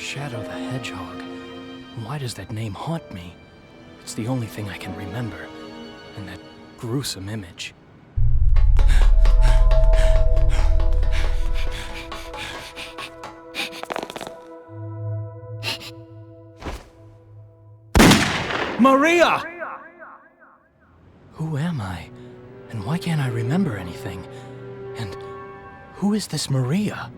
Shadow the Hedgehog. Why does that name haunt me? It's the only thing I can remember. And that gruesome image. Maria! Who am I? And why can't I remember anything? And who is this Maria?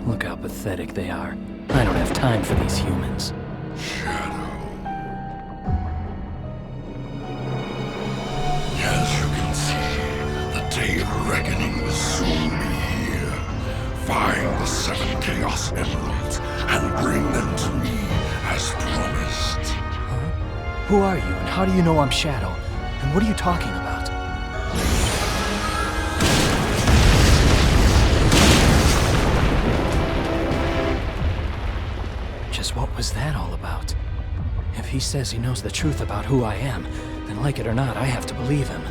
Look how pathetic they are. I don't have time for these humans. Shadow. As you can see, the day of reckoning will soon be here. Find the 7 Chaos Emeralds and bring them to me as promised. Huh? Who are you, and how do you know I'm Shadow? And what are you talking about? Just what was that all about? If he says he knows the truth about who I am, then like it or not, I have to believe him.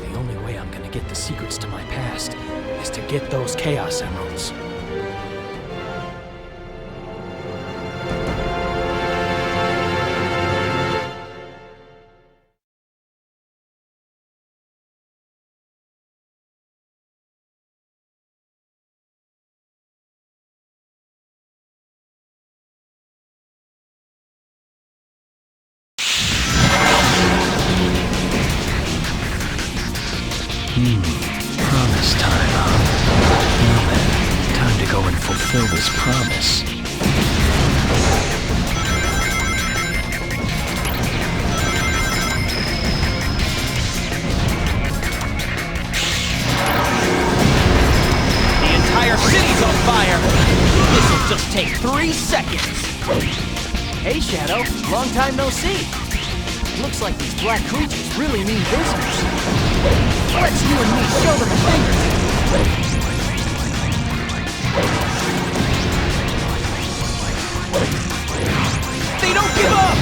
The only way I'm gonna get the secrets to my past is to get those Chaos Emeralds. Promise time, huh? Well then, time to go and fulfill this promise. The entire city's on fire! This'll just take 3 seconds! Hey, Shadow. Long time no see. Looks like these black creatures really mean business. Let's you and me show them a thing or two. They don't give up!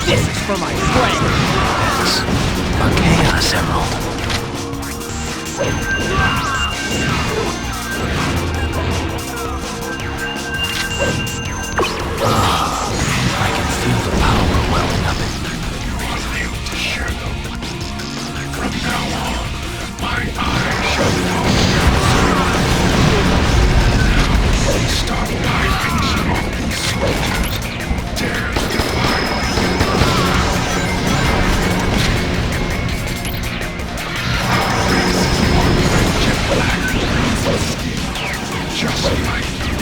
This is for my friend! A Chaos Emerald. I can feel the power welling up in me. You are nailed to Shadow. From now on, my eyes shall follow you. Stop diving all these soldiers who dare to defy me. Just like you.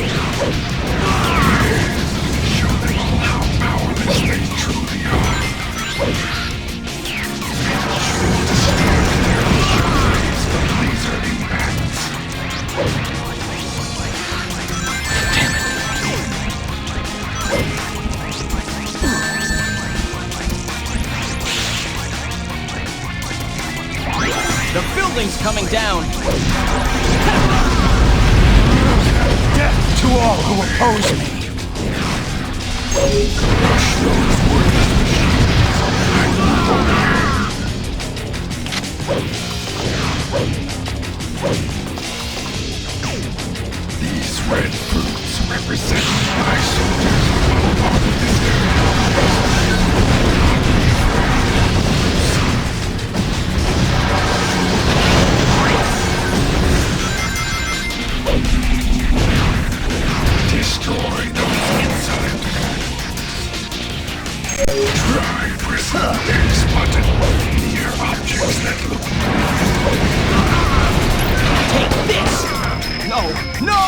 Show them all how powerless they truly are. To steal their eyes from laser impacts. Damn it. The building's coming down! Death to all who oppose me! Crush those worthless machines and move on. These red fruits represent my soldiers who are part of this area. Destroy those inside. Try pressing the X button near objects that look Take this! No! No!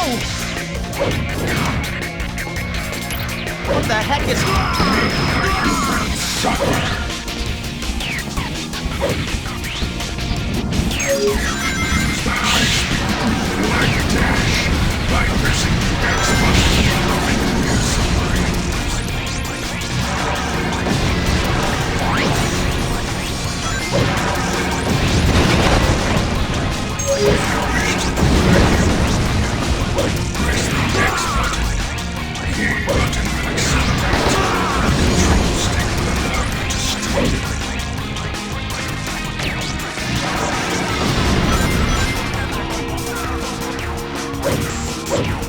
What the heck is... Suffer! Like dash, by pressing the X button, press the X button. E button will accelerate. Control stick will allow you to steer.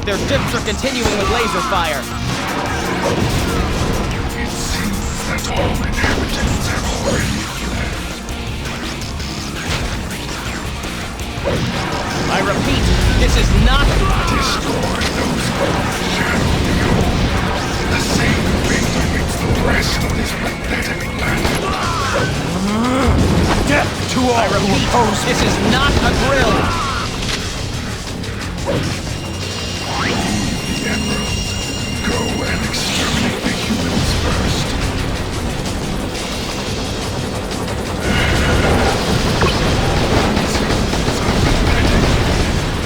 Their ships are continuing with laser fire. It seems that all inhabitants have already fled. I repeat, this is not... Destroy those shadow beyond. The same fate awaits the rest of this pathetic land. Death to all I who repeat, oppose this is not a drill. The Emerald. Go and exterminate the humans first.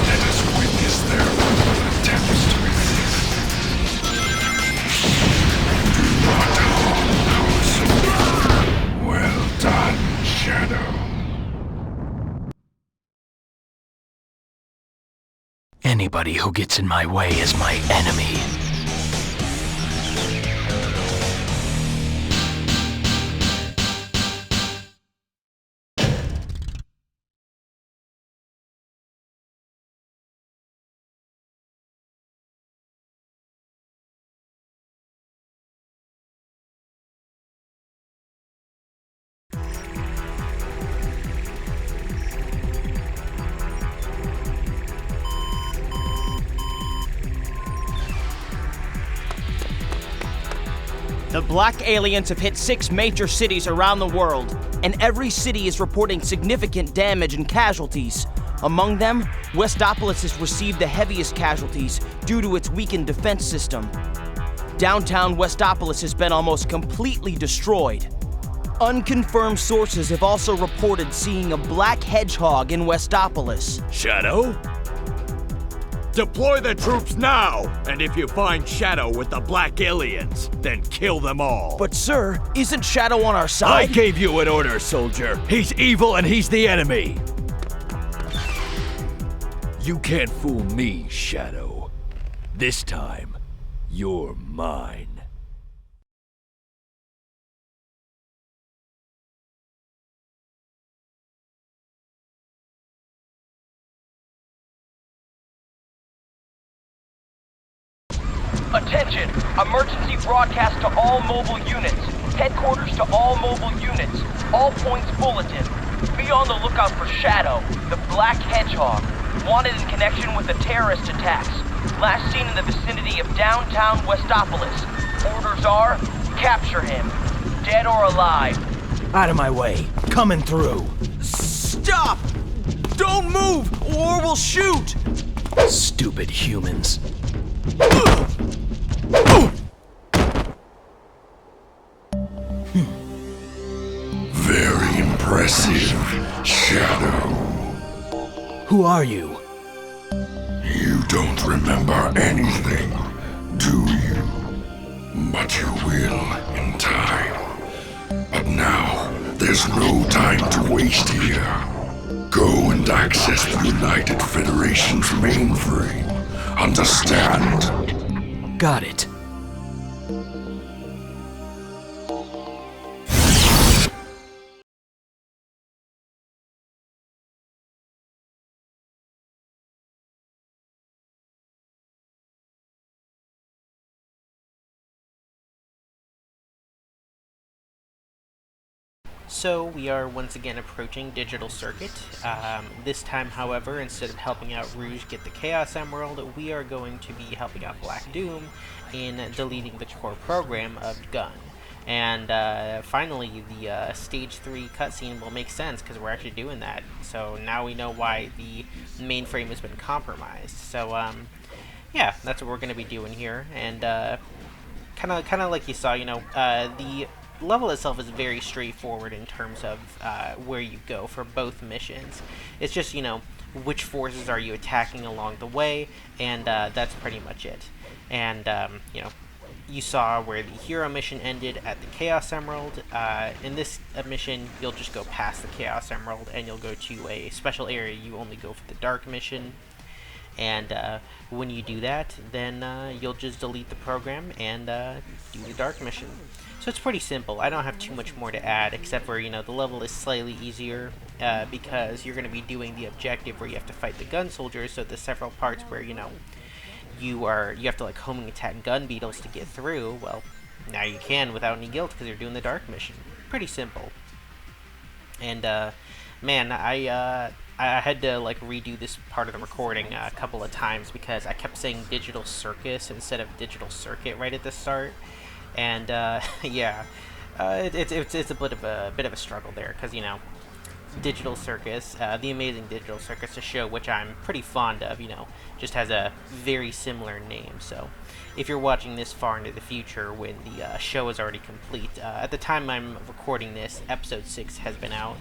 Let us witness their attempts to resist. Do not harm our soldier. Well done, Shadow. Anybody who gets in my way is my enemy. The black aliens have hit 6 major cities around the world, and every city is reporting significant damage and casualties. Among them, Westopolis has received the heaviest casualties due to its weakened defense system. Downtown Westopolis has been almost completely destroyed. Unconfirmed sources have also reported seeing a black hedgehog in Westopolis. Shadow? Deploy the troops now! And if you find Shadow with the black aliens, then kill them all. But sir, isn't Shadow on our I side? gave you an order, soldier. He's evil and he's the enemy. You can't fool me, Shadow. This time, you're mine. Attention! Emergency broadcast to all mobile units. Headquarters to all mobile units. All points bulletin. Be on the lookout for Shadow, the black hedgehog. Wanted in connection with the terrorist attacks. Last seen in the vicinity of downtown Westopolis. Orders are, capture him. Dead or alive. Out of my way. Coming through. Stop! Don't move, or we'll shoot! Stupid humans. Very impressive, Shadow. Who are you? You don't remember anything, do you? But you will in time. But now, there's no time to waste here. Go and access the United Federation's mainframe. Understand? Got it. So we are once again approaching Digital Circuit. This time, however, instead of helping out Rouge get the Chaos Emerald, we are going to be helping out Black Doom in deleting the core program of Gun. And finally, the Stage 3 cutscene will make sense because we're actually doing that. So now we know why the mainframe has been compromised. So yeah, that's what we're going to be doing here. And kind of like you saw, you know, the level itself is very straightforward in terms of where you go for both missions. It's just, you know, which forces are you attacking along the way, and that's pretty much it. And, you know, you saw where the hero mission ended at the Chaos Emerald. In this mission, you'll just go past the Chaos Emerald, and you'll go to a special area. You only go for the Dark mission. And when you do that, then you'll just delete the program and do the Dark mission. So it's pretty simple. I don't have too much more to add, except for, you know, the level is slightly easier because you're going to be doing the objective where you have to fight the gun soldiers. So there's several parts where, you know, you have to like homing attack gun beetles to get through. Well, now you can without any guilt because you're doing the Dark mission. Pretty simple. And man, I had to like redo this part of the recording a couple of times because I kept saying Digital Circus instead of Digital Circuit right at the start. And yeah, it's a bit of a struggle there because, you know, Digital Circus, the Amazing Digital Circus, a show which I'm pretty fond of, you know, just has a very similar name. So if you're watching this far into the future when the show is already complete, at the time I'm recording this, episode 6 has been out,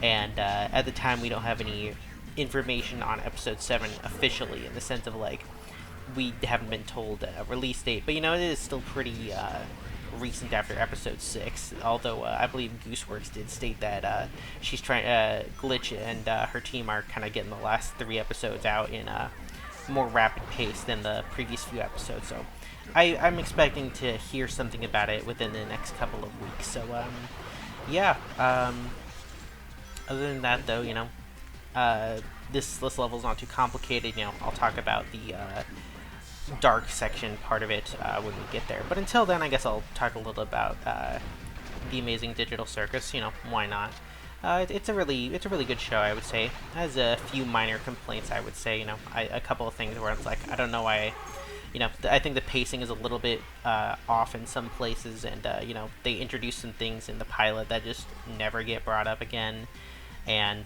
and at the time we don't have any information on episode 7 officially, in the sense of like we haven't been told a release date, but you know, it is still pretty recent after episode 6, although I believe Gooseworks did state that she's trying Glitch and her team are kind of getting the last 3 episodes out in a more rapid pace than the previous few episodes, so I'm expecting to hear something about it within the next couple of weeks. So yeah, other than that though, you know, this level's not too complicated. You know, I'll talk about the dark section part of it when we get there. But until then, I guess I'll talk a little about the Amazing Digital Circus. You know, why not? It's a really good show, I would say. It has a few minor complaints, I would say. You know, a couple of things where it's like, I don't know why. You know, I think the pacing is a little bit off in some places, and you know, they introduce some things in the pilot that just never get brought up again, and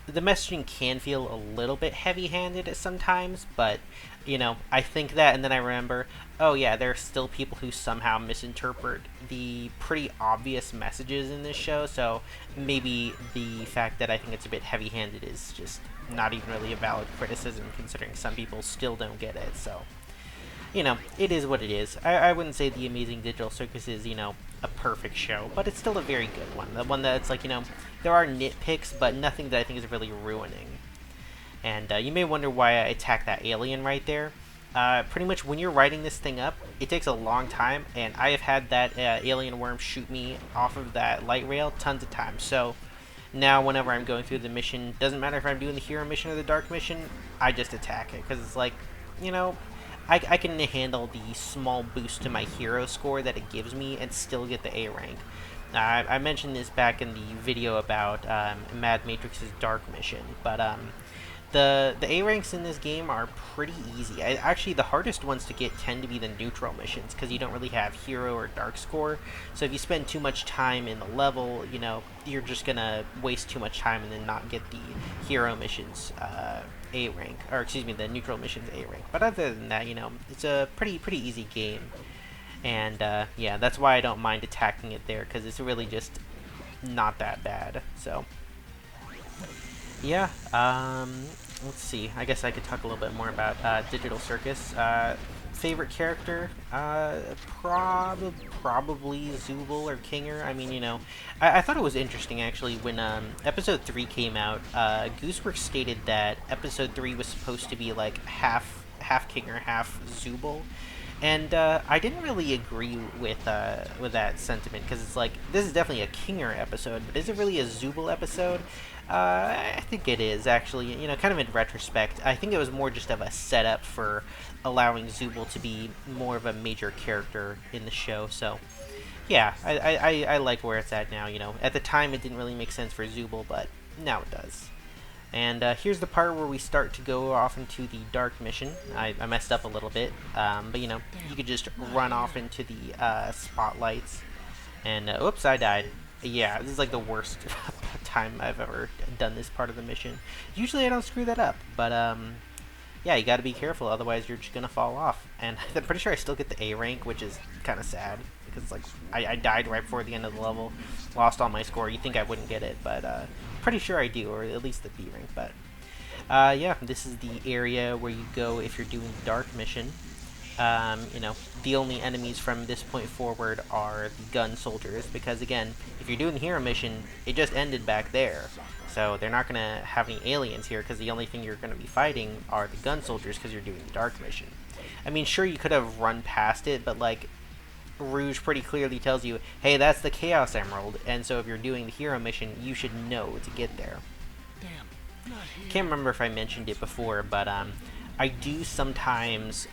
the messaging can feel a little bit heavy-handed sometimes, but, you know, I think that, and then I remember, oh yeah, there are still people who somehow misinterpret the pretty obvious messages in this show, so maybe the fact that I think it's a bit heavy-handed is just not even really a valid criticism, considering some people still don't get it, so, you know, it is what it is. I wouldn't say the Amazing Digital Circus is, you know, a perfect show, but it's still a very good one. The one that's like, you know, there are nitpicks, but nothing that I think is really ruining. And you may wonder why I attacked that alien right there. Pretty much when you're writing this thing up, it takes a long time, and I have had that alien worm shoot me off of that light rail tons of times. So now whenever I'm going through the mission, doesn't matter if I'm doing the hero mission or the dark mission, I just attack it, because it's like, you know, I can handle the small boost to my hero score that it gives me and still get the A rank. I mentioned this back in the video about Mad Matrix's Dark mission, but the A ranks in this game are pretty easy. Actually, the hardest ones to get tend to be the neutral missions, because you don't really have hero or dark score. So if you spend too much time in the level, you know, you're just gonna waste too much time and then not get the hero missions A rank, or excuse me, the neutral missions A rank. But other than that, you know, it's a pretty easy game. And yeah, that's why I don't mind attacking it there, because it's really just not that bad. So yeah, let's see. I guess I could talk a little bit more about Digital Circus. Favorite character? Probably Zubul or Kinger. I mean, you know, I thought it was interesting actually when episode 3 came out. Gooseworks stated that episode 3 was supposed to be like half Kinger, half Zubul. And I didn't really agree with that sentiment, because it's like, this is definitely a Kinger episode, but is it really a Zubul episode? I think it is, actually. You know, kind of in retrospect, I think it was more just of a setup for allowing Zubul to be more of a major character in the show. So, yeah, I like where it's at now. You know, at the time it didn't really make sense for Zubul, but now it does. And here's the part where we start to go off into the dark mission. I messed up a little bit, but you know, you could just run off into the spotlights. And oops, I died. Yeah, this is like the worst time I've ever done this part of the mission. Usually I don't screw that up, but yeah, you gotta be careful, otherwise you're just gonna fall off. And I'm pretty sure I still get the A rank, which is kind of sad, because like I died right before the end of the level, lost all my score. You think I wouldn't get it, but pretty sure I do, or at least the B rank. But Yeah, this is the area where you go if you're doing the dark mission. You know, the only enemies from this point forward are the gun soldiers, because again, if you're doing the hero mission, it just ended back there. So they're not going to have any aliens here, because the only thing you're going to be fighting are the gun soldiers, because you're doing the dark mission. I mean, sure, you could have run past it, but like, Rouge pretty clearly tells you, hey, that's the Chaos Emerald, and so if you're doing the hero mission, you should know to get there. Can't remember if I mentioned it before, but I do sometimes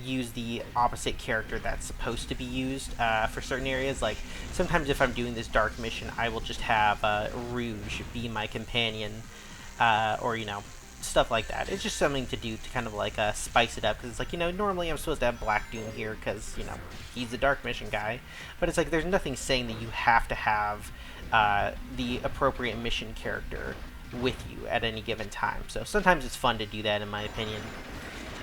use the opposite character that's supposed to be used for certain areas. Like, sometimes if I'm doing this dark mission, I will just have Rouge be my companion, or, you know, stuff like that. It's just something to do to kind of like spice it up, because it's like, you know, normally I'm supposed to have Black Doom here because, you know, he's the dark mission guy, but it's like there's nothing saying that you have to have the appropriate mission character with you at any given time. So sometimes it's fun to do that, in my opinion.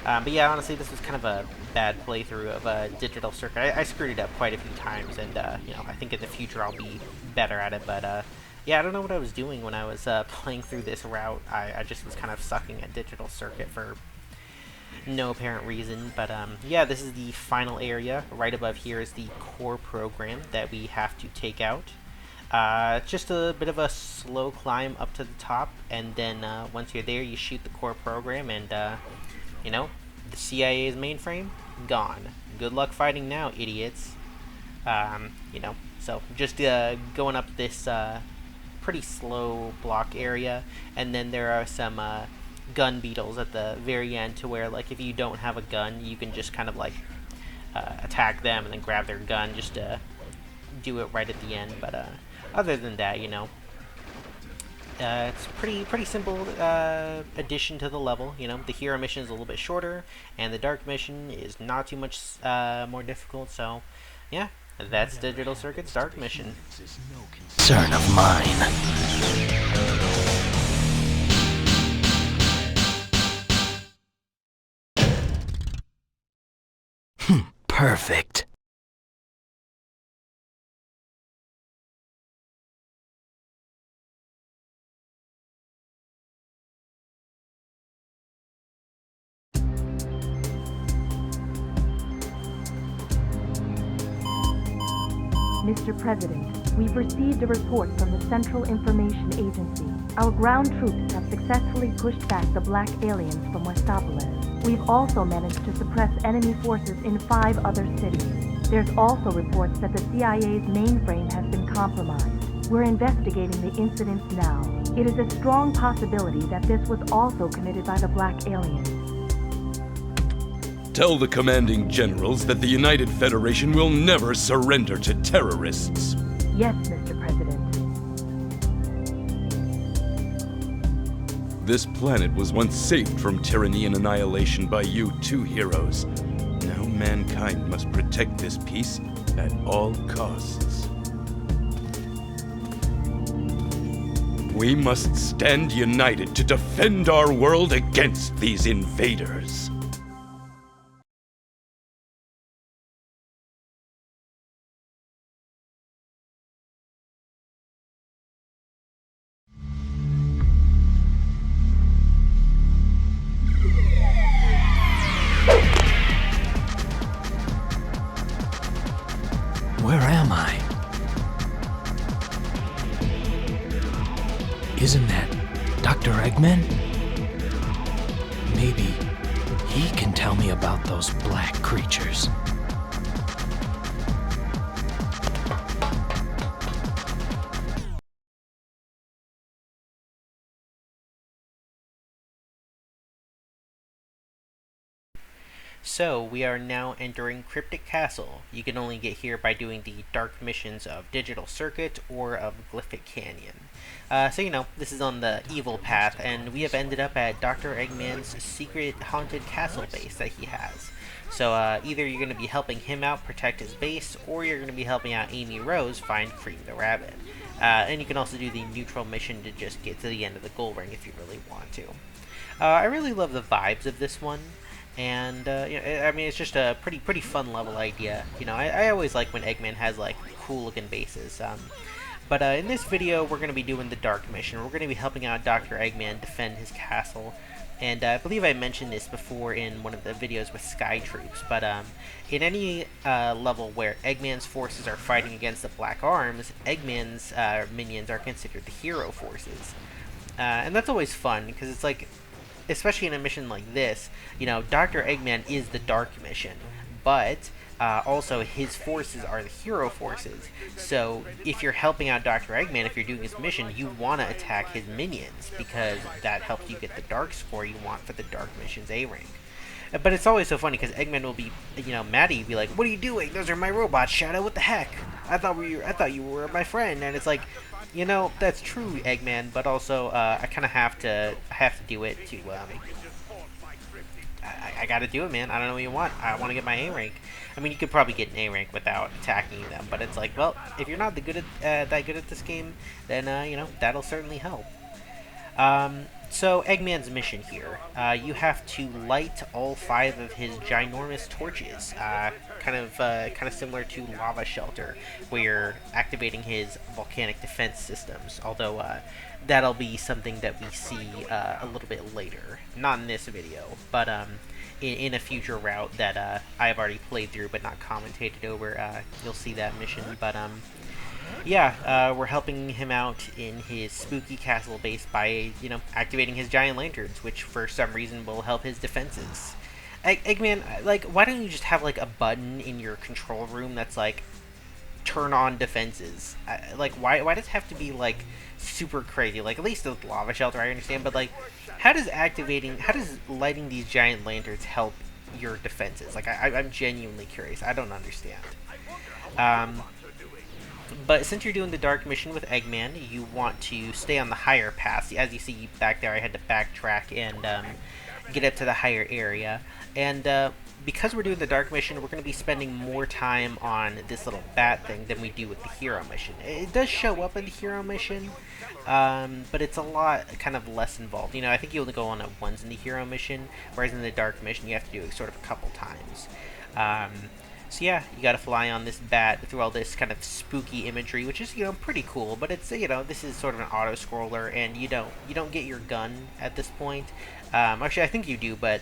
But yeah, honestly, this was kind of a bad playthrough of Digital Circuit. I screwed it up quite a few times, and you know, I think in the future I'll be better at it. But yeah, I don't know what I was doing when I was playing through this route. I just was kind of sucking at Digital Circuit for no apparent reason. But yeah, this is the final area. Right above here is the core program that we have to take out. Just a bit of a slow climb up to the top, and then once you're there, you shoot the core program, and you know, the CIA's mainframe, gone. Good luck fighting now, idiots. You know, so just going up this pretty slow block area, and then there are some gun beetles at the very end, to where, like, if you don't have a gun, you can just kind of, like, attack them and then grab their gun just to do it right at the end. But other than that, you know, it's pretty simple addition to the level. You know, the hero mission is a little bit shorter, and the dark mission is not too much more difficult. So, yeah, that's Digital Circuit's dark mission. Concern of mine. Perfect. Mr. President, we've received a report from the Central Information Agency. Our ground troops have successfully pushed back the black aliens from Westopolis. We've also managed to suppress enemy forces in 5 other cities. There's also reports that the CIA's mainframe has been compromised. We're investigating the incidents now. It is a strong possibility that this was also committed by the black aliens. Tell the commanding generals that the United Federation will never surrender to terrorists. Yes, Mr. President. This planet was once saved from tyranny and annihilation by you 2 heroes. Now mankind must protect this peace at all costs. We must stand united to defend our world against these invaders. Where am I? Isn't that Dr. Eggman? Maybe he can tell me about those black creatures. So, we are now entering Cryptic Castle. You can only get here by doing the dark missions of Digital Circuit or of Glyphic Canyon. So, you know, this is on the evil path, and we have ended up at Dr. Eggman's secret haunted castle base that he has. So, either you're going to be helping him out protect his base, or you're going to be helping out Amy Rose find Cream the Rabbit. And you can also do the neutral mission to just get to the end of the gold ring if you really want to. I really love the vibes of this one. And, you know, I mean, it's just a pretty fun level idea. You know, I always like when Eggman has, like, cool-looking bases. But in this video, we're going to be doing the Dark Mission. We're going to be helping out Dr. Eggman defend his castle. And I believe I mentioned this before in one of the videos with Sky Troops, but in any level where Eggman's forces are fighting against the Black Arms, Eggman's minions are considered the hero forces. And that's always fun, because it's like, especially in a mission like this, you know, Dr. Eggman is the Dark Mission, but also his forces are the hero forces. So if you're helping out Dr. Eggman, if you're doing his mission, you want to attack his minions, because that helps you get the dark score you want for the Dark Mission's A rank. But it's always so funny, because Eggman will be, you know, mad at you, be like, "What are you doing? Those are my robots, Shadow. What the heck? I thought you were my friend." And it's like, you know, that's true, Eggman, but also I kind of have to do it to I gotta do it, man. I don't know what you want. I want to get my A rank. I mean, you could probably get an A rank without attacking them, but it's like, well, if you're not that good at this game, then you know, that'll certainly help. So Eggman's mission here, you have to light all 5 of his ginormous torches, kind of similar to Lava Shelter, where you're activating his volcanic defense systems. Although that'll be something that we see a little bit later, not in this video, but in a future route that I've already played through but not commentated over. You'll see that mission, but yeah, we're helping him out in his spooky castle base by, you know, activating his giant lanterns, which for some reason will help his defenses. Eggman, like, why don't you just have, like, a button in your control room that's, like, turn on defenses? Like, why does it have to be, like, super crazy? Like, at least with Lava Shelter, I understand, but, like, how does lighting these giant lanterns help your defenses? Like, I'm genuinely curious. I don't understand. But since you're doing the Dark Mission with Eggman, you want to stay on the higher paths. As you see back there, I had to backtrack and get up to the higher area. And because we're doing the Dark Mission, we're going to be spending more time on this little bat thing than we do with the Hero Mission. It does show up in the Hero Mission, but it's a lot kind of less involved. You know, I think you only go on it once in the Hero Mission, whereas in the Dark Mission you have to do it sort of a couple times. So yeah, you gotta fly on this bat through all this kind of spooky imagery, which is, you know, pretty cool, but it's, you know, this is sort of an auto-scroller, and you don't get your gun at this point. Actually, I think you do, but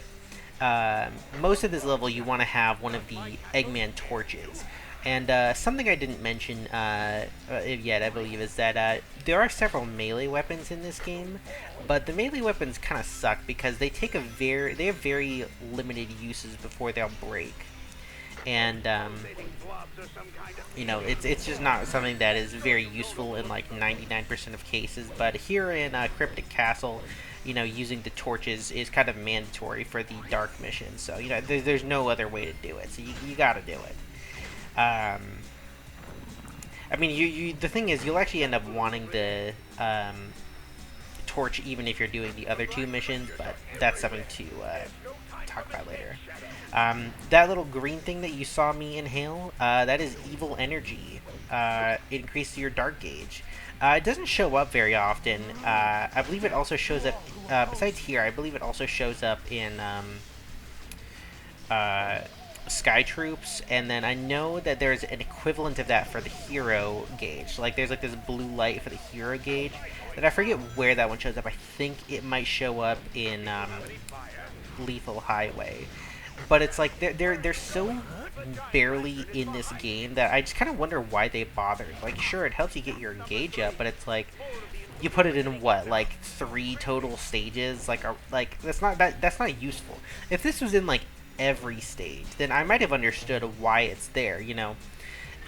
most of this level you want to have one of the Eggman torches. And something I didn't mention yet, I believe, is that there are several melee weapons in this game, but the melee weapons kind of suck because they have very limited uses before they'll break. And you know, it's just not something that is very useful in like 99% of cases. But here in Cryptic Castle, you know, using the torches is kind of mandatory for the Dark Mission. So, you know, there's no other way to do it. So you gotta do it. I mean, the thing is, you'll actually end up wanting the torch even if you're doing the other 2 missions, but that's something to talk about later. That little green thing that you saw me inhale, that is evil energy. It increases your dark gauge. It doesn't show up very often. I believe it also shows up, besides here, I believe it also shows up in Sky Troops, and then I know that there's an equivalent of that for the hero gauge. Like, there's like this blue light for the hero gauge, and I forget where that one shows up. I think it might show up in Lethal Highway. But it's like they're so barely in this game that I just kind of wonder why they bothered. Like, sure, it helps you get your gauge up, but it's like you put it in what, like 3 total stages? Like that's not useful. If this was in like every stage, then I might have understood why it's there. You know,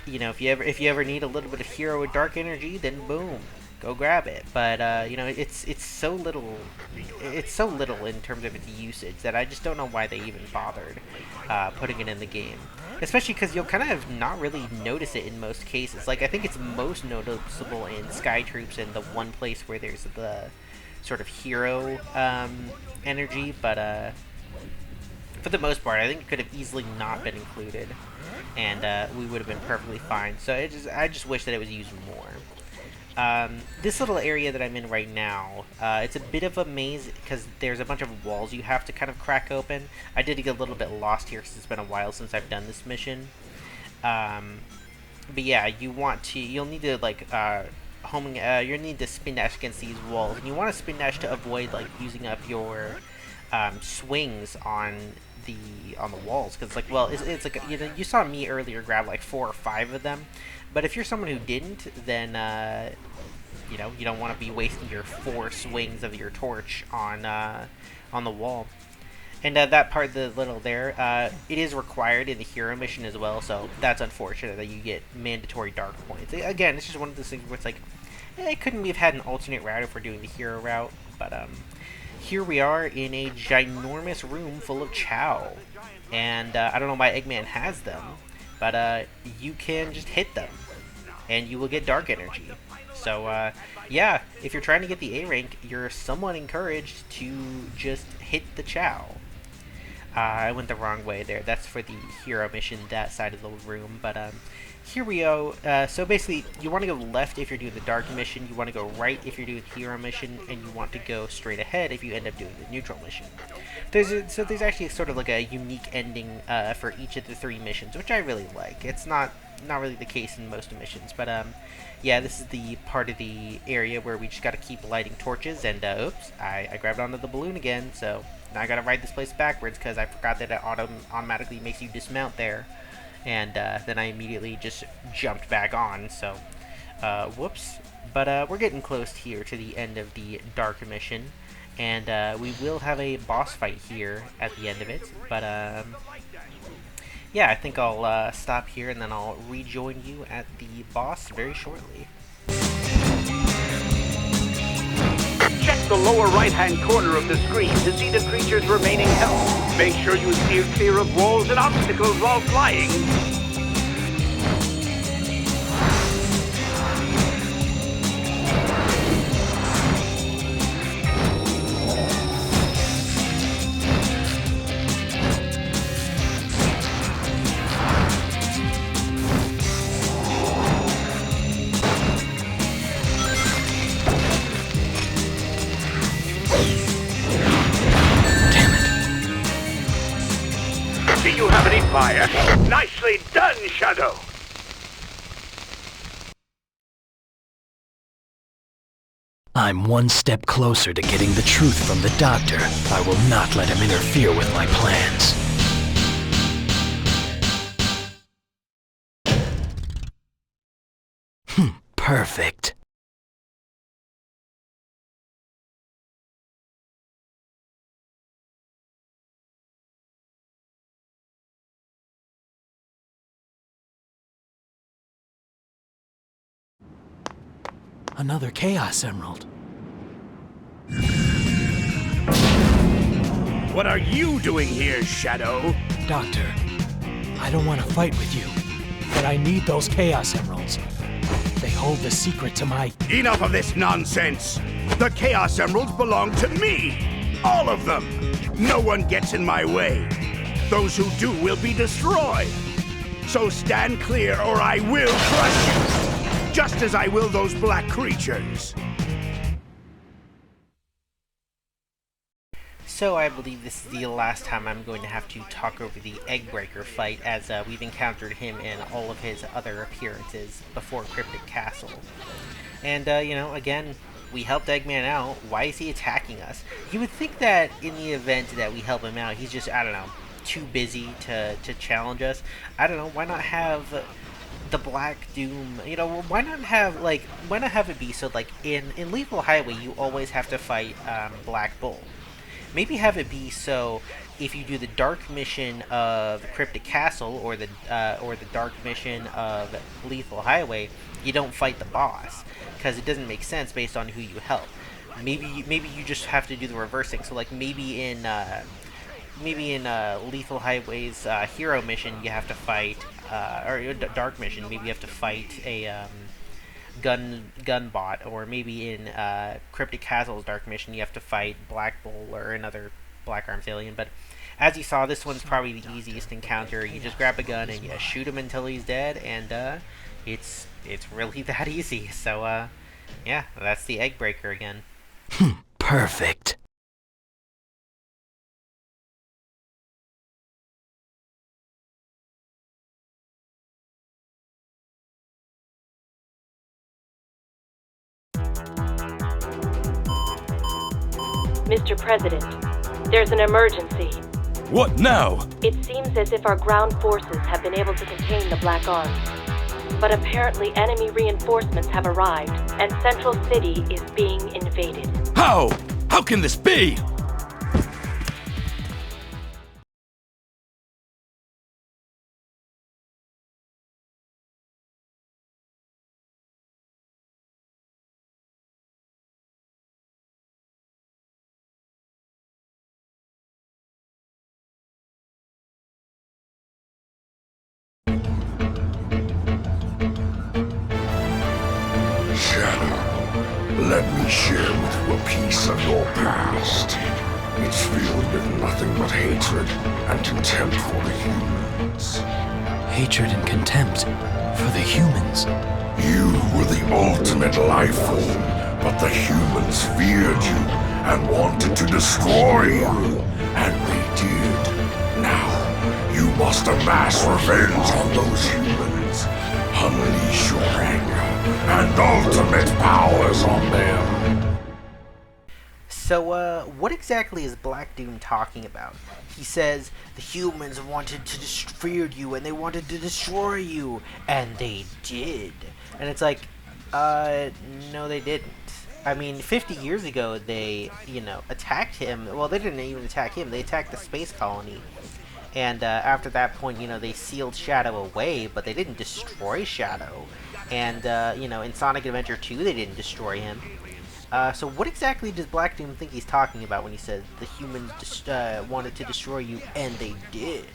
if you ever need a little bit of hero with dark energy, then boom, go grab it. But you know, it's so little in terms of its usage that I just don't know why they even bothered putting it in the game. Especially because you'll kind of not really notice it in most cases. Like, I think it's most noticeable in Sky Troops and the one place where there's the sort of hero energy, but for the most part, I think it could have easily not been included, and we would have been perfectly fine. So I just wish that it was used more. This little area that I'm in right now, it's a bit of a maze because there's a bunch of walls you have to kind of crack open. I did get a little bit lost here because it's been a while since I've done this mission. But yeah, you'll need to like you're gonna need to spin dash against these walls, and you want to spin dash to avoid like using up your swings on the walls, because like, well, it's like, you know, you saw me earlier grab like 4 or 5 of them, but if you're someone who didn't, then you know, you don't want to be wasting your 4 swings of your torch on the wall. And that part, the little there, it is required in the hero mission as well, so that's unfortunate that you get mandatory dark points. Again, it's just one of those things where it's like, couldn't we have had an alternate route if we're doing the hero route? But here we are in a ginormous room full of Chow. And I don't know why Eggman has them, but you can just hit them, and you will get dark energy. So, yeah, if you're trying to get the A rank, you're somewhat encouraged to just hit the Chow. I went the wrong way there. That's for the hero mission, that side of the room. But here we go. So basically, you want to go left if you're doing the dark mission. You want to go right if you're doing the hero mission, and you want to go straight ahead if you end up doing the neutral mission. So there's actually sort of like a unique ending for each of the 3 missions, which I really like. It's not really the case in most missions, but yeah, this is the part of the area where we just got to keep lighting torches. And oops, I grabbed onto the balloon again, so now I gotta ride this place backwards because I forgot that it automatically makes you dismount there. And then I immediately just jumped back on, so whoops. But we're getting close here to the end of the dark mission, and we will have a boss fight here at the end of it. But yeah, I think I'll stop here, and then I'll rejoin you at the boss very shortly. Check the lower right-hand corner of the screen to see the creature's remaining health. Make sure you steer clear of walls and obstacles while flying. Do you have any fire? Nicely done, Shadow! I'm one step closer to getting the truth from the doctor. I will not let him interfere with my plans. Perfect. Another Chaos Emerald. What are you doing here, Shadow? Doctor, I don't want to fight with you, but I need those Chaos Emeralds. They hold the secret to my... Enough of this nonsense! The Chaos Emeralds belong to me! All of them! No one gets in my way. Those who do will be destroyed. So stand clear or I will crush you! Just as I will those black creatures. So I believe this is the last time I'm going to have to talk over the Eggbreaker fight, as we've encountered him in all of his other appearances before Cryptic Castle. And, you know, again, we helped Eggman out. Why is he attacking us? You would think that in the event that we help him out, he's just, I don't know, too busy to challenge us. I don't know, why not have the Black Doom, you know, why not have it be so, like, in Lethal Highway, you always have to fight Black Bull. Maybe have it be so if you do the dark mission of Cryptic Castle or the dark mission of Lethal Highway, you don't fight the boss, because it doesn't make sense based on who you help. Maybe you just have to do the reversing. So like maybe in Lethal Highway's hero mission you have to fight, or dark mission maybe you have to fight a gun bot, or maybe in Cryptic Castle's dark mission you have to fight Black Bull or another Black Arms alien. But as you saw, this one's probably the easiest encounter. You just grab a gun and you shoot him until he's dead, and it's really that easy. So yeah, that's the Eggbreaker again. Perfect. Mr. President, there's an emergency. What now? It seems as if our ground forces have been able to contain the Black Arms. But apparently enemy reinforcements have arrived, and Central City is being invaded. How? How can this be? Shadow, let me share with you a piece of your past. It's filled with nothing but hatred and contempt for the humans. Hatred and contempt for the humans. You were the ultimate life form, but the humans feared you and wanted to destroy you. And they did. Now, you must amass revenge on those humans. Unleash your anger and ultimate powers on them. So, what exactly is Black Doom talking about? He says, the humans wanted to feared you and they wanted to destroy you, and they did. And it's like, no they didn't. I mean, 50 years ago they, attacked him. Well, they didn't even attack him, they attacked the space colony. And after that point, they sealed Shadow away, but they didn't destroy Shadow. And, in Sonic Adventure 2, they didn't destroy him. So what exactly does Black Doom think he's talking about when he says the humans wanted to destroy you, and they did?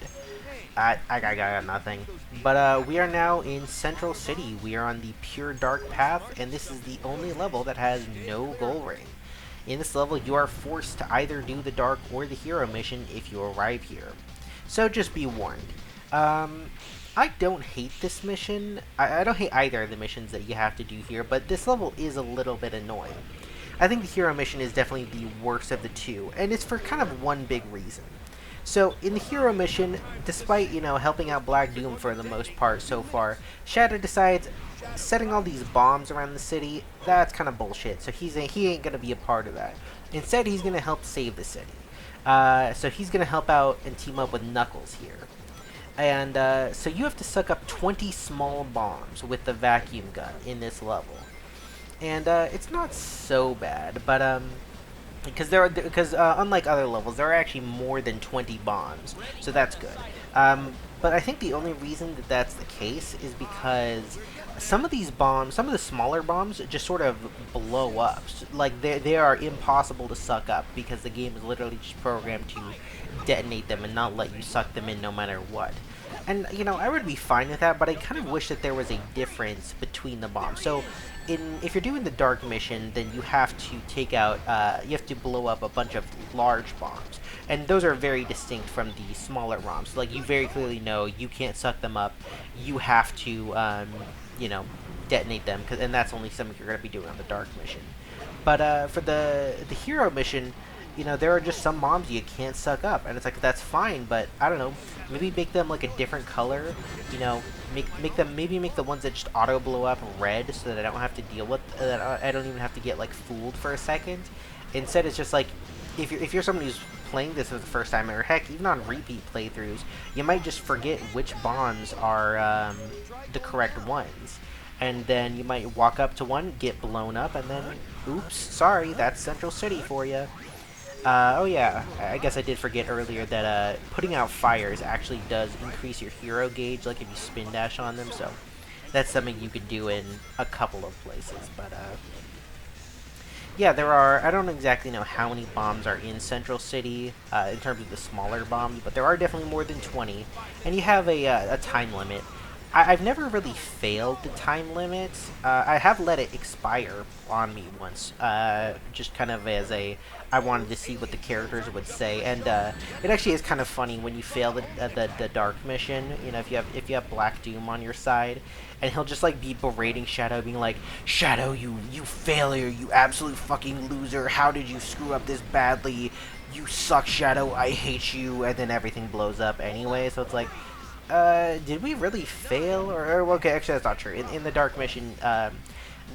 I got nothing. But we are now in Central City. We are on the Pure Dark Path, and this is the only level that has no goal ring. In this level, you are forced to either do the Dark or the Hero mission if you arrive here. So just be warned. I don't hate this mission. I don't hate either of the missions that you have to do here, but this level is a little bit annoying. I think the Hero mission is definitely the worst of the two, and it's for kind of one big reason. So, in the Hero mission, despite, helping out Black Doom for the most part so far, Shadow decides setting all these bombs around the city, that's kind of bullshit, so he ain't going to be a part of that. Instead, he's going to help save the city. So he's going to help out and team up with Knuckles here. And so you have to suck up 20 small bombs with the vacuum gun in this level. And it's not so bad, but because unlike other levels, there are actually more than 20 bombs, so that's good. But I think the only reason that that's the case is because some of these bombs, some of the smaller bombs, just sort of blow up. Like, they are impossible to suck up because the game is literally just programmed to detonate them and not let you suck them in no matter what. And, I would be fine with that, but I kind of wish that there was a difference between the bombs. So, if you're doing the Dark mission, then you have to take out, you have to blow up a bunch of large bombs. And those are very distinct from the smaller bombs. Like, you very clearly know you can't suck them up. You have to, detonate them, and that's only something you're going to be doing on the Dark mission. But for the Hero mission, there are just some bombs you can't suck up, and it's like, that's fine, but I don't know, maybe make them like a different color, make the ones that just auto blow up red, so that I don't have to deal with that. I don't even have to get like fooled for a second. Instead, it's just like, if you're someone who's playing this for the first time, or heck, even on repeat playthroughs, you might just forget which bombs are the correct ones. And then you might walk up to one, get blown up, and then, oops, sorry, that's Central City for you. Oh yeah, I guess I did forget earlier that putting out fires actually does increase your hero gauge, like if you spin dash on them, so that's something you could do in a couple of places. But yeah, there are, I don't exactly know how many bombs are in Central City in terms of the smaller bombs, but there are definitely more than 20, and you have a time limit. I've never really failed the time limit. I have let it expire on me once, just kind of as I wanted to see what the characters would say, and it actually is kind of funny when you fail the Dark mission. If you have Black Doom on your side, and he'll just like be berating Shadow, being like, "Shadow, you failure, you absolute fucking loser! How did you screw up this badly? You suck, Shadow. I hate you!" And then everything blows up anyway. So it's like, did we really fail? Or okay, actually that's not true. In the Dark mission,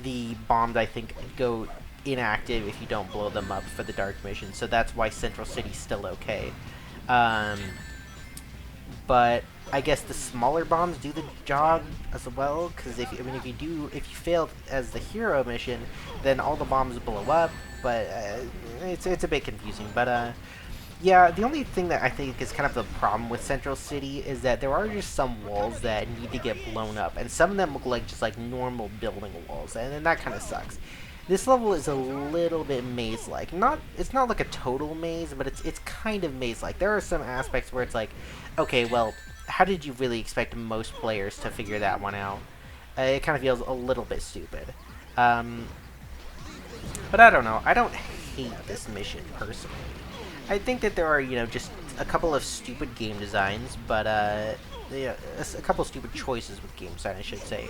the bombs, I think, go inactive if you don't blow them up for the dark mission. So that's why Central City's still okay. But I guess the smaller bombs do the job as well, because if you fail as the hero mission, then all the bombs blow up. But it's a bit confusing. But yeah, the only thing that I think is kind of the problem with Central City is that there are just some walls that need to get blown up, and some of them look like just like normal building walls, and then that kind of sucks. This level is a little bit maze-like. It's not like a total maze, but it's kind of maze-like. There are some aspects where it's like, okay, well, how did you really expect most players to figure that one out? It kind of feels a little bit stupid. But I don't know. I don't hate this mission, personally. I think that there are, just a couple of stupid game designs, but, yeah, a couple of stupid choices with game design, I should say.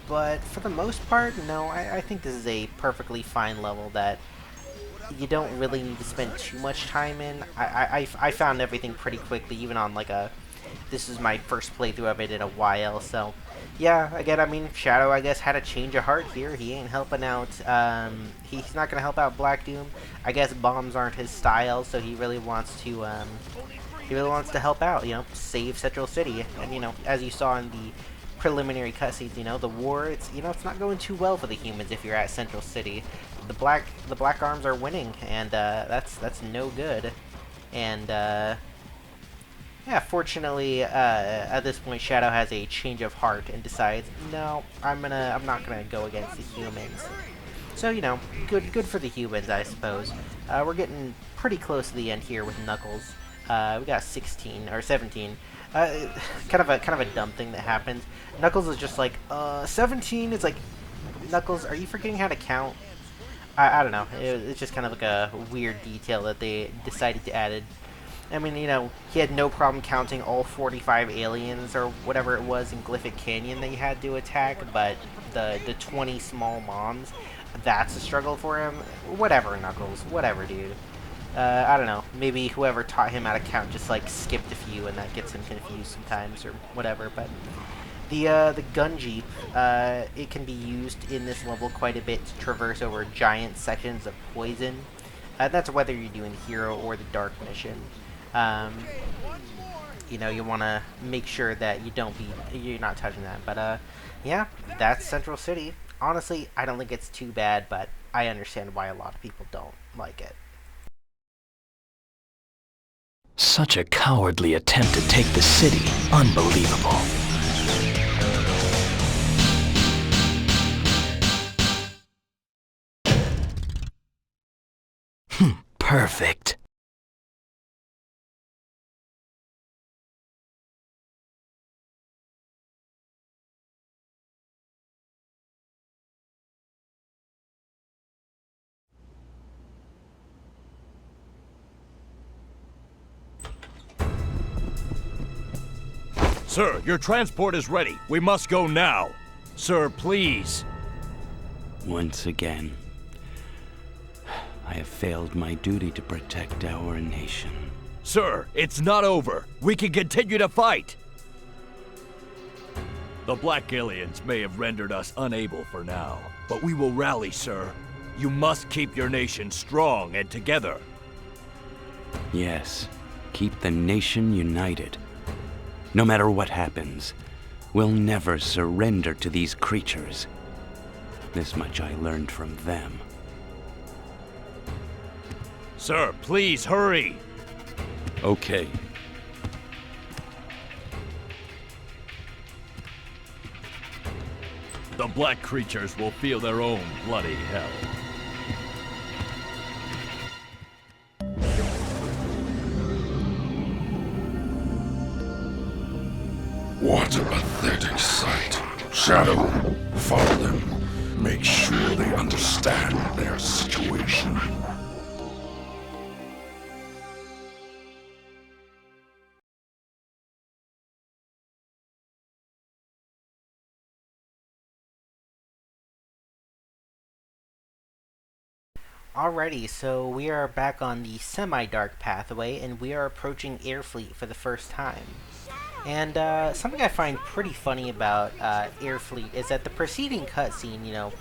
But for the most part, no, I think this is a perfectly fine level that you don't really need to spend too much time in. I found everything pretty quickly, even on like this is my first playthrough of it in a while, so yeah, again, I mean, Shadow, I guess, had a change of heart here. He ain't helping out, he's not gonna help out Black Doom. I guess bombs aren't his style, so he really wants to help out, save Central City. And, as you saw in the preliminary cutscenes, the war, it's not going too well for the humans if you're at Central City. The black arms are winning, and that's no good. And yeah, fortunately, at this point, Shadow has a change of heart and decides, no, I'm not gonna go against the humans. So good for the humans, I suppose. We're getting pretty close to the end here with Knuckles. We got 16 or 17. Kind of a dumb thing that happens. Knuckles is just like, 17. It's like, Knuckles, are you forgetting how to count? I don't know. It's just kind of like a weird detail that they decided to add. I mean, he had no problem counting all 45 aliens or whatever it was in Glyphic Canyon that he had to attack, but the 20 small moms, that's a struggle for him. Whatever, Knuckles. Whatever, dude. I don't know. Maybe whoever taught him how to count just like skipped a few, and that gets him confused sometimes, or whatever. But the gun jeep, it can be used in this level quite a bit to traverse over giant sections of poison. That's whether you're doing the hero or the dark mission. You want to make sure that you're not touching that. But yeah, that's Central City. Honestly, I don't think it's too bad, but I understand why a lot of people don't like it. Such a cowardly attempt to take the city. Unbelievable. Perfect. Sir, your transport is ready. We must go now. Sir, please. Once again, I have failed my duty to protect our nation. Sir, it's not over. We can continue to fight. The Black Aliens may have rendered us unable for now, but we will rally, sir. You must keep your nation strong and together. Yes, keep the nation united. No matter what happens, we'll never surrender to these creatures. This much I learned from them. Sir, please hurry. Okay. The black creatures will feel their own bloody hell. What a pathetic sight. Shadow, follow them. Make sure they understand their situation. Alrighty, so we are back on the semi-dark pathway, and we are approaching Airfleet for the first time. And something I find pretty funny about Airfleet is that the preceding cutscene,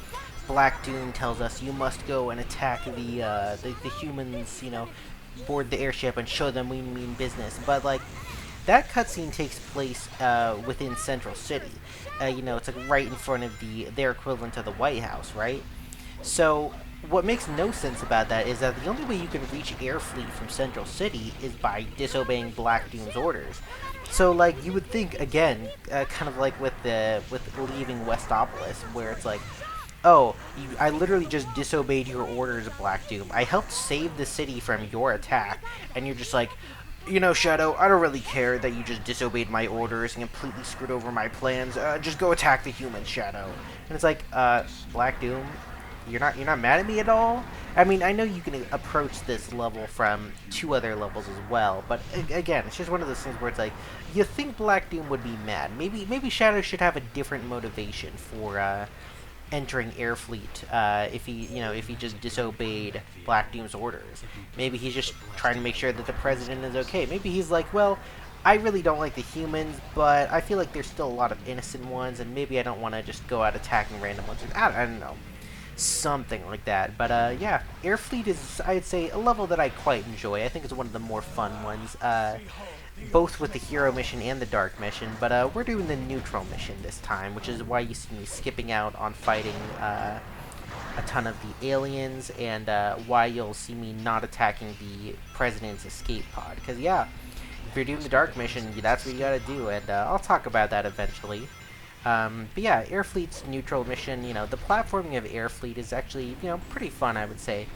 Black Doom tells us you must go and attack the humans, you know, board the airship and show them we mean business. But like, that cutscene takes place within Central City. You know, it's like right in front of their equivalent to the White House, right? So what makes no sense about that is that the only way you can reach Airfleet from Central City is by disobeying Black Doom's orders. So like, you would think again, kind of like with leaving Westopolis, where it's like, oh, I literally just disobeyed your orders, Black Doom. I helped save the city from your attack, and you're just like, you know, Shadow, I don't really care that you just disobeyed my orders and completely screwed over my plans. Just go attack the humans, Shadow. And it's like, Black Doom, you're not mad at me at all? I mean, I know you can approach this level from 2 other levels as well, but again, it's just one of those things where it's like, you think Black Doom would be mad. Maybe Shadow should have a different motivation for entering Airfleet if he just disobeyed Black Doom's orders. Maybe he's just trying to make sure that the president is okay. Maybe he's like, well, I really don't like the humans, but I feel like there's still a lot of innocent ones, and maybe I don't want to just go out attacking random ones. I don't know. Something like that. But yeah, Airfleet is, I'd say, a level that I quite enjoy. I think it's one of the more fun ones, both with the hero mission and the dark mission. But we're doing the neutral mission this time, which is why you see me skipping out on fighting a ton of the aliens, and why you'll see me not attacking the president's escape pod. Because yeah, if you're doing the dark mission, that's what you gotta do, and I'll talk about that eventually. But yeah, Airfleet's neutral mission, you know, the platforming of Airfleet is actually, you know, pretty fun, I would say.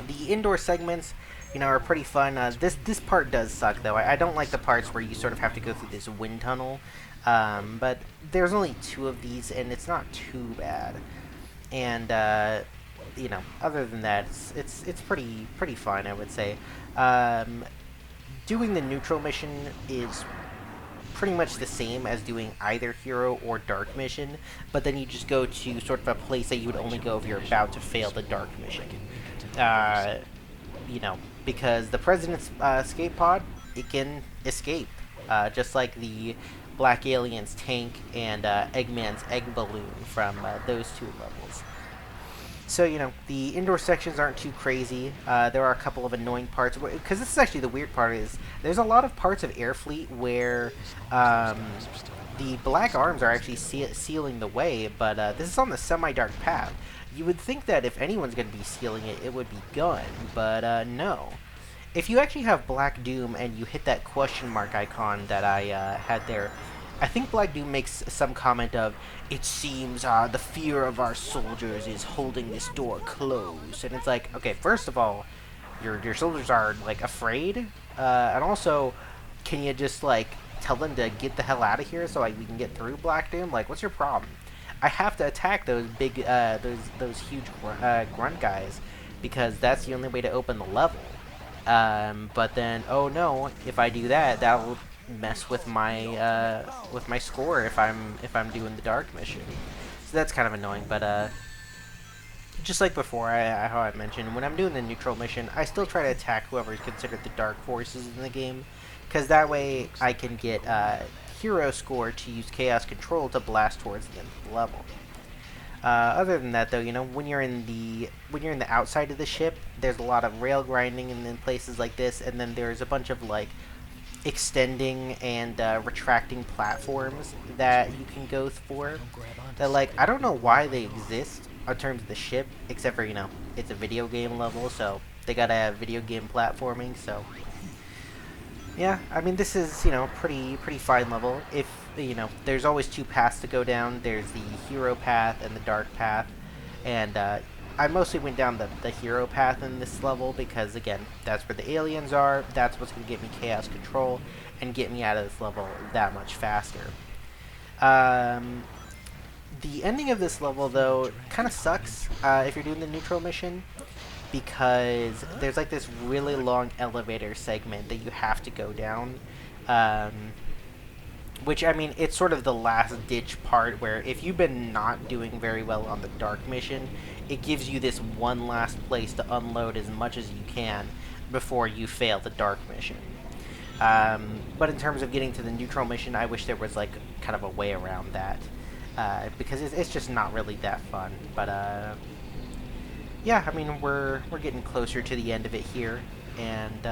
The indoor segments, you know, are pretty fun. This part does suck, though. I don't like the parts where you sort of have to go through this wind tunnel. But there's only 2 of these, and it's not too bad. And, you know, other than that, it's pretty fun, I would say. Doing the neutral mission is pretty much the same as doing either hero or dark mission, but then you just go to sort of a place that you would only go if you're about to fail the dark mission. You know, because the president's escape pod, it can escape, just like the Black Alien's tank and Eggman's egg balloon from those 2 levels. So, you know, the indoor sections aren't too crazy. There are a couple of annoying parts, because this is actually the weird part, is there's a lot of parts of Airfleet where the black arms are actually sealing the way, but this is on the semi-dark path. You would think that if anyone's going to be sealing it, it would be Gun, but no. If you actually have Black Doom and you hit that question mark icon that I had there, I think Black Doom makes some comment of, it seems the fear of our soldiers is holding this door closed. And it's like, okay, first of all, your soldiers are, like, afraid? And also, can you just, like, tell them to get the hell out of here so like, we can get through Black Doom? Like, what's your problem? I have to attack those big, those huge grunt guys, because that's the only way to open the level. But then, oh no, if I do that, that will mess with my score if I'm doing the dark mission. So that's kind of annoying, but just like before, how I mentioned, when I'm doing the neutral mission, I still try to attack whoever is considered the dark forces in the game, because that way I can get hero score to use chaos control to blast towards the end of the level. Other than that, though, you know, when you're in the outside of the ship, there's a lot of rail grinding and in places like this, and then there's a bunch of like extending and retracting platforms that you can go for. That, like, I don't know why they exist in terms of the ship, except for, you know, it's a video game level, so they gotta have video game platforming. So yeah, I mean, this is, you know, pretty fine level. If, you know, there's always 2 paths to go down. There's the hero path and the dark path, and I mostly went down the hero path in this level because, again, that's where the aliens are. That's what's going to get me chaos control and get me out of this level that much faster. The ending of this level, though, kind of sucks if you're doing the neutral mission, because there's like this really long elevator segment that you have to go down. Which, I mean, it's sort of the last-ditch part where if you've been not doing very well on the dark mission, it gives you this one last place to unload as much as you can before you fail the dark mission. But in terms of getting to the neutral mission, I wish there was, like, kind of a way around that. because it's just not really that fun. But yeah, I mean, we're getting closer to the end of it here, and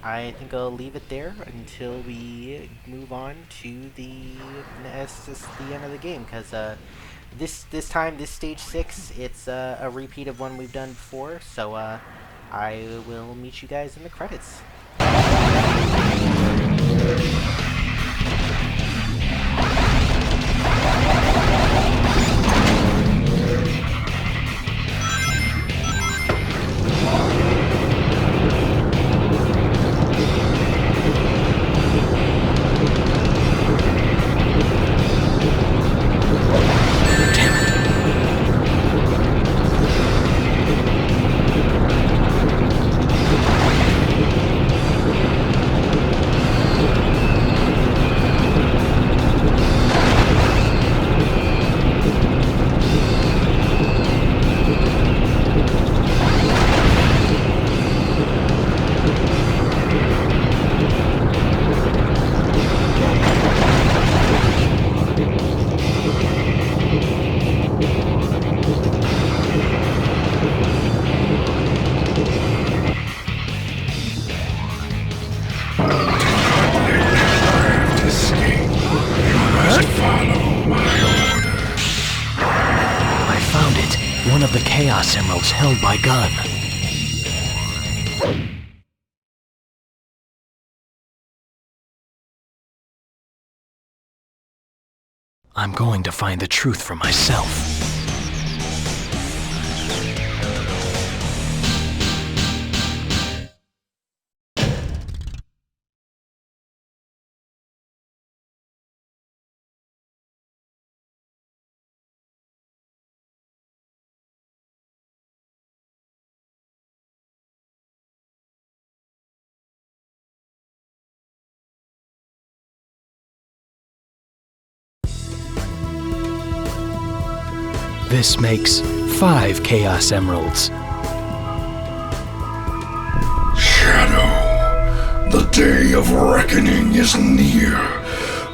I think I'll leave it there until we move on to the end of the game, because this time, this stage 6, it's a repeat of one we've done before, so I will meet you guys in the credits. One of the Chaos Emeralds held by Gunn. I'm going to find the truth for myself. This makes 5 Chaos Emeralds. Shadow, the day of reckoning is near.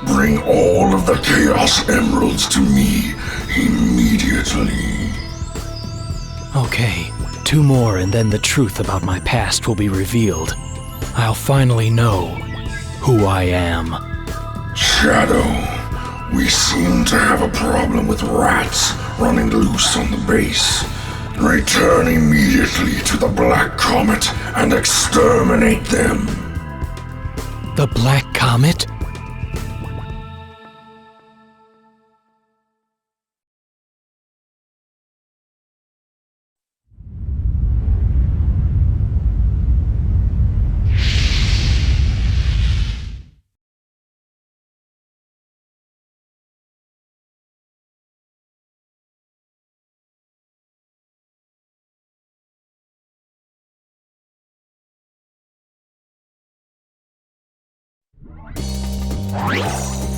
Bring all of the Chaos Emeralds to me immediately. Okay, 2 more and then the truth about my past will be revealed. I'll finally know who I am. Shadow, we seem to have a problem with rats running loose on the base. Return immediately to the Black Comet and exterminate them. The Black Comet?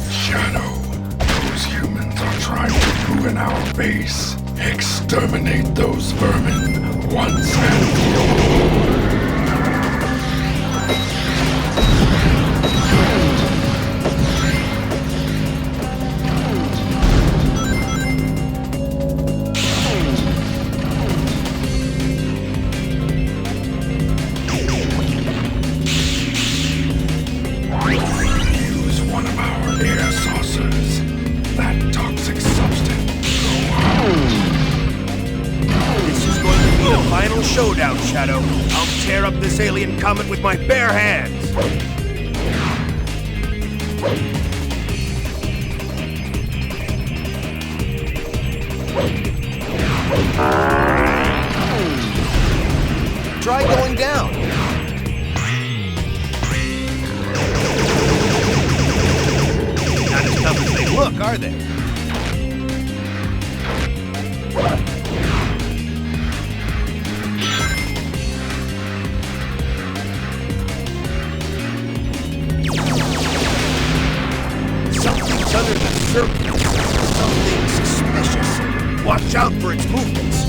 Shadow, those humans are trying to ruin our base. Exterminate those vermin once and for all. Showdown, Shadow. I'll tear up this alien comet with my bare hands. Try going down. Not as tough as they look, are they? Under the surface, something suspicious. Watch out for its movements.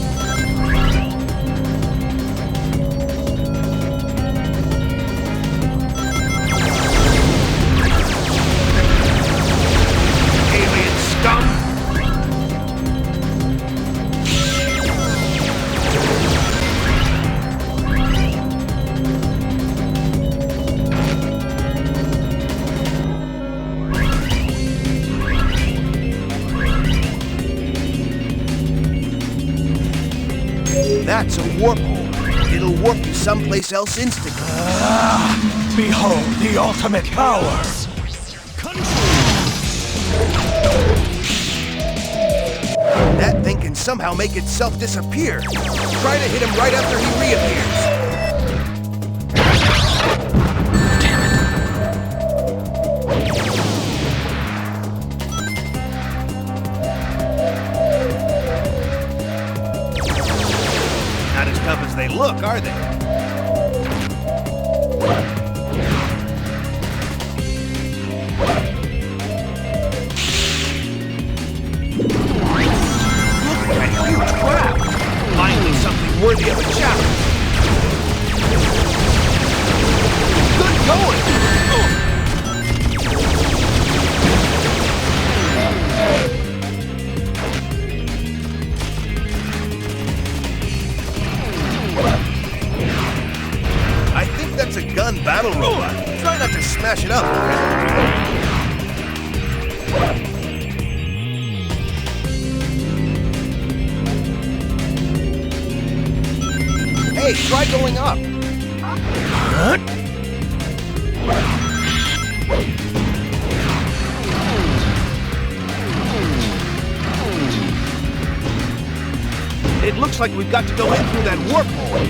Alien scum! That's a warp hole. It'll warp you someplace else instantly. Behold the ultimate power! That thing can somehow make itself disappear. Try to hit him right after he reappears. Not as tough as they look, are they? Finally, something worthy of a challenge. Good going! I think that's a gun battle robot. Try not to smash it up. Hey, try going up. It looks like we've got to go in through that warp hole.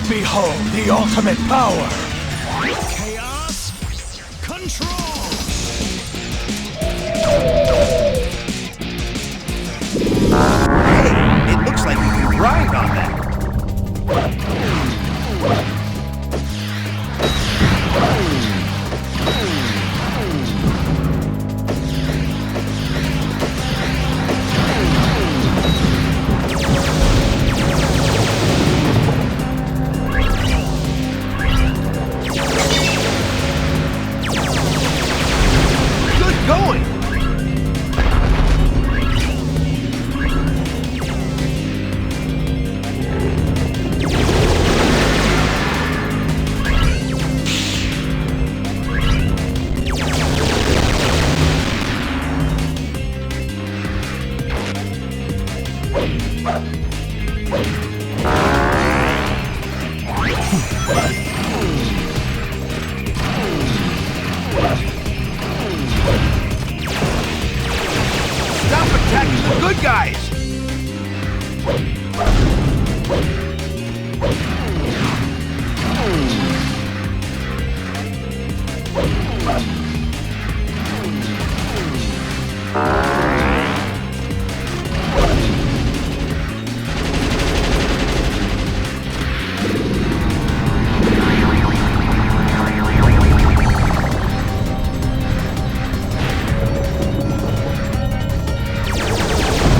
Behold the ultimate power! Chaos control! Hey, it looks like we can grind on that. Stop attacking the good guys!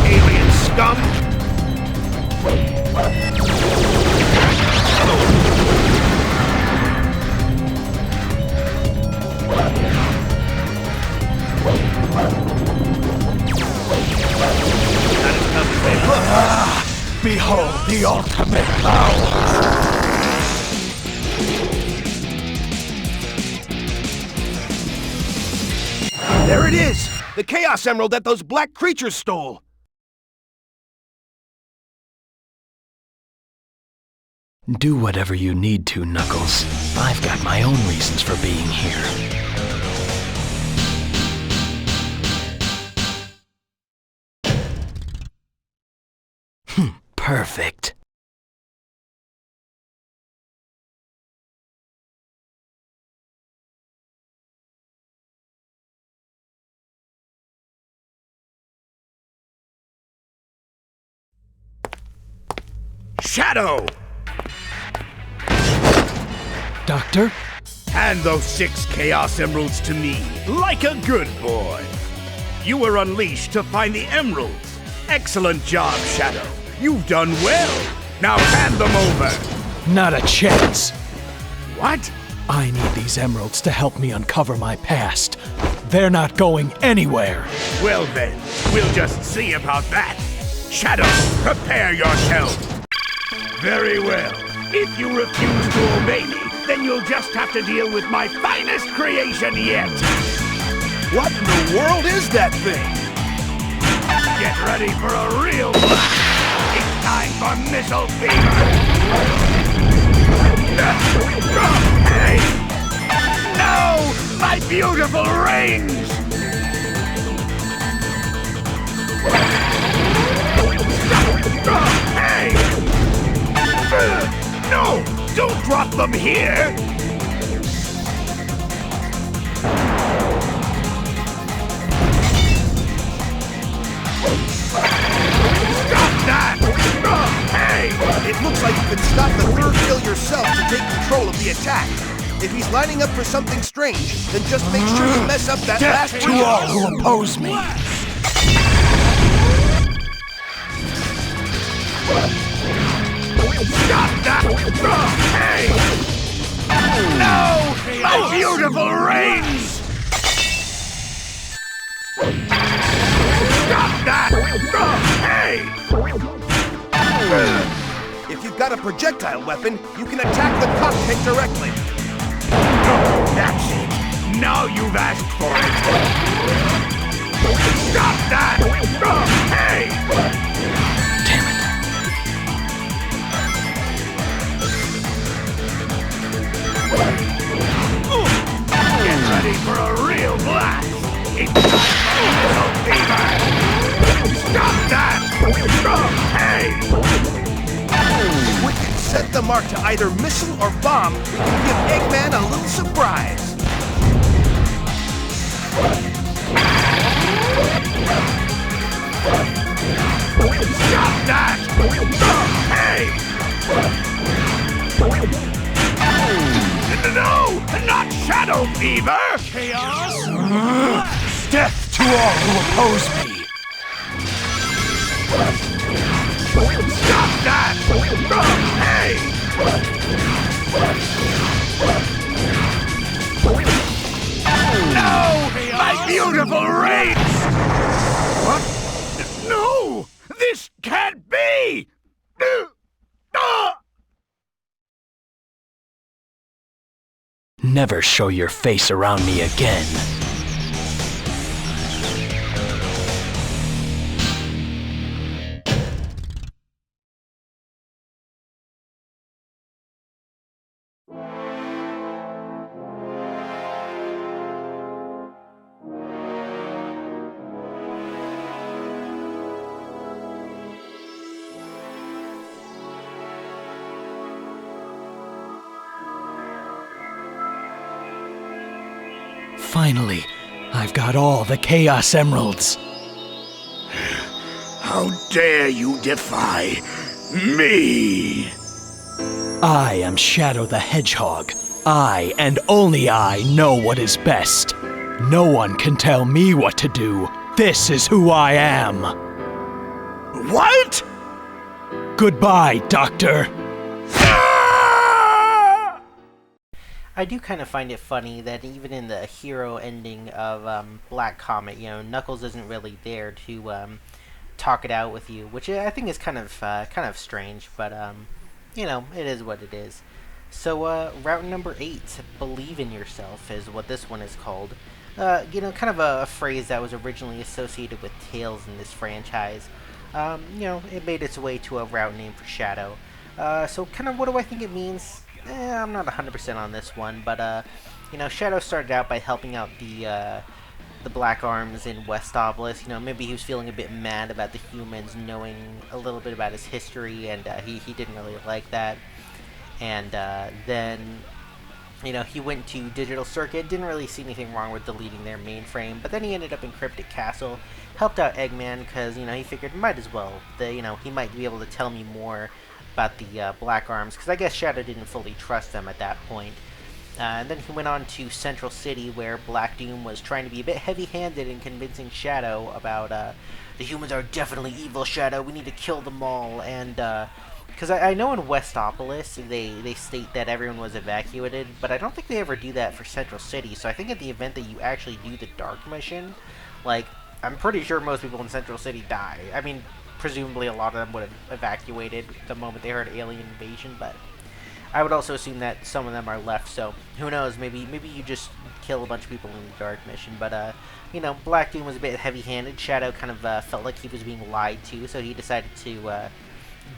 Alien scum! Not as tough as they look. Behold the ultimate power! There it is! The Chaos Emerald that those black creatures stole! Do whatever you need to, Knuckles. I've got my own reasons for being here. Perfect. Shadow! Doctor? Hand those 6 Chaos Emeralds to me, like a good boy. You were unleashed to find the emeralds. Excellent job, Shadow. You've done well. Now hand them over. Not a chance. What? I need these emeralds to help me uncover my past. They're not going anywhere. Well then, we'll just see about that. Shadow, prepare yourself. Very well. If you refuse to obey me, then you'll just have to deal with my finest creation yet. What in the world is that thing? Get ready for a real blast. It's time for missile fever. Hey! No! My beautiful rings! Hey! No! Don't drop them here! Stop that! Hey! It looks like you can stop the third kill yourself to take control of the attack. If he's lining up for something strange, then just make sure you mess up that Death last to all who oppose me! Stop that! Hey! No! My beautiful rings! Stop that! Hey! If you've got a projectile weapon, you can attack the cockpit directly. That's it! Now you've asked for it! Stop that! Hey! Damn it. Get ready for a real blast! It's time for missile fever! Stop that! Hey! We can set the mark to either missile or bomb to give Eggman a little surprise. Stop that! Hey! No! Not Shadow Fever! Chaos! Death to all who oppose me! Stop that! Hey! No! My beautiful rings! What? No! This can't be! Never show your face around me again. Finally, I've got all the Chaos Emeralds. How dare you defy me? I am Shadow the Hedgehog. I, and only I, know what is best. No one can tell me what to do. This is who I am. What? Goodbye, Doctor. I do kind of find it funny that even in the hero ending of Black Comet, you know, Knuckles isn't really there to talk it out with you, which I think is kind of strange, but you know, it is what it is. So route number 8, believe in yourself, is what this one is called. You know, kind of a phrase that was originally associated with Tails in this franchise. You know, it made its way to a route name for Shadow. So kind of what do I think it means? I'm not 100% on this one, but you know, Shadow started out by helping out the the Black Arms in Westopolis. You know, maybe he was feeling a bit mad about the humans knowing a little bit about his history, and he didn't really like that. And then, you know, he went to Digital Circuit, didn't really see anything wrong with deleting their mainframe, but then he ended up in Cryptic Castle, helped out Eggman, because, you know, he figured might as well, you know, he might be able to tell me more about the Black Arms, because I guess Shadow didn't fully trust them at that point. And then he went on to Central City, where Black Doom was trying to be a bit heavy-handed in convincing Shadow about, the humans are definitely evil, Shadow, we need to kill them all, and, because I know in Westopolis, they state that everyone was evacuated, but I don't think they ever do that for Central City, so I think at the event that you actually do the Dark mission, like, I'm pretty sure most people in Central City die. I mean, presumably a lot of them would have evacuated the moment they heard alien invasion, but I would also assume that some of them are left, so who knows, maybe you just kill a bunch of people in the Dark mission, but, you know, Black Doom was a bit heavy-handed. Shadow kind of felt like he was being lied to, so he decided to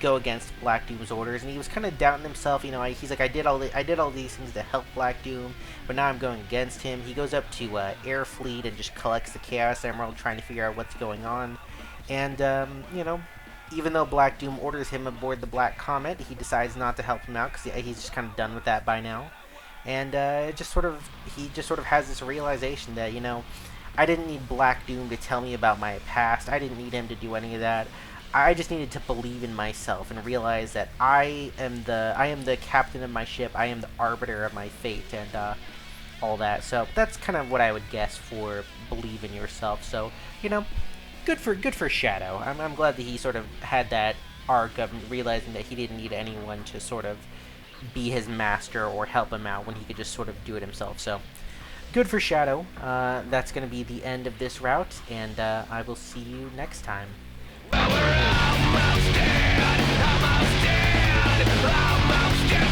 go against Black Doom's orders, and he was kind of doubting himself. You know, he's like, I did all these things to help Black Doom, but now I'm going against him. He goes up to Air Fleet and just collects the Chaos Emerald, trying to figure out what's going on. And you know, even though Black Doom orders him aboard the Black Comet, he decides not to help him out because he's just kind of done with that by now. And he just sort of has this realization that, you know, I didn't need Black Doom to tell me about my past. I didn't need him to do any of that. I just needed to believe in myself and realize that I am the captain of my ship. I am the arbiter of my fate, and all that. So that's kind of what I would guess for believe in yourself. So, you know, good for Shadow. I'm glad that he sort of had that arc of realizing that he didn't need anyone to sort of be his master or help him out when he could just sort of do it himself. So good for Shadow. That's going to be the end of this route, and I will see you next time. Almost dead, almost dead, almost dead.